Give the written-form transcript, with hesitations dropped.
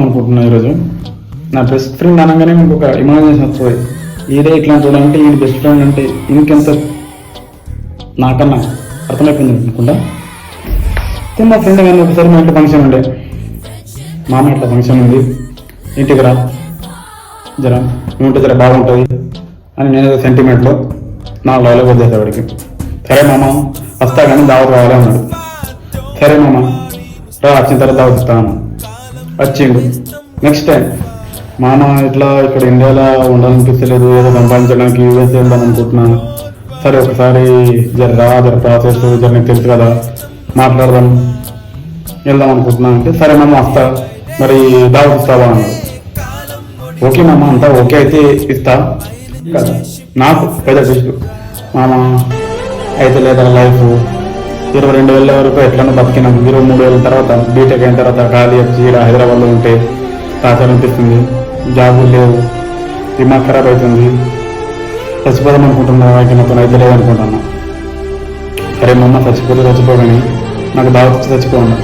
అనుకుంటున్నా ఈరోజు నా బెస్ట్ ఫ్రెండ్ అనగానే మీకు ఒక ఇమాజినేషన్ వస్తుంది. ఈడే ఇట్లాంటి అంటే ఈయన బెస్ట్ ఫ్రెండ్ అంటే ఇంకెంత నాకన్నా అర్థమైపోయింది అనుకుంటా. మా ఫ్రెండ్ కానీ ఒకసారి మా ఇంటి ఫంక్షన్ ఉండే, మామ ఇట్లా ఫంక్షన్ ఉంది ఇంటికి రా జర ఉంటే జర బాగుంటుంది అని నేను సెంటిమెంట్లో నా లైవ్లో వదిలేసా వాడికి. సరే మామ వస్తా కానీ దావత్ రావాలి అన్నాడు. సరే మామ రా, వచ్చిన తర్వాత దావత్ ఇస్తాను. వచ్చిండు. నెక్స్ట్ టైం మామ ఇట్లా ఇక్కడ ఇండియాలో ఉండాలనిపించలేదు, ఏదో సంపాదించడానికి యూఎస్ వెళ్దాం అనుకుంటున్నాను. సరే ఒకసారి జర రా, జర ప్రాసెస్ జర నీకు తెలుసు కదా, మాట్లాడదాం వెళ్దాం అనుకుంటున్నాను అంటే సరే మామ వస్తా, మరి దావత్ ఇస్తావా అన్నాడు. ఓకే మామ అంతా ఓకే అయితే ఇస్తా కదా. నాకు పెద్ద ట్విస్ట్, మామ అయితే లేదా లైఫ్ 22,000 వరకు ఎట్లనో బతికినాం. 23,000 తర్వాత బీటెక్ అయిన తర్వాత ఖాళీ వచ్చి హైదరాబాద్లో ఉంటే టార్చర్ అనిపిస్తుంది, జాబులు లేవు, దిమాగ్ ఖరాబ్ అవుతుంది, చచ్చిపోదాం అనుకుంటున్నా, నాతో అయితే లేదనుకుంటున్నా. సరే మమ్మ చచ్చిపోతే చచ్చిపోగానే నాకు దావత్ చచ్చిపోన్నా.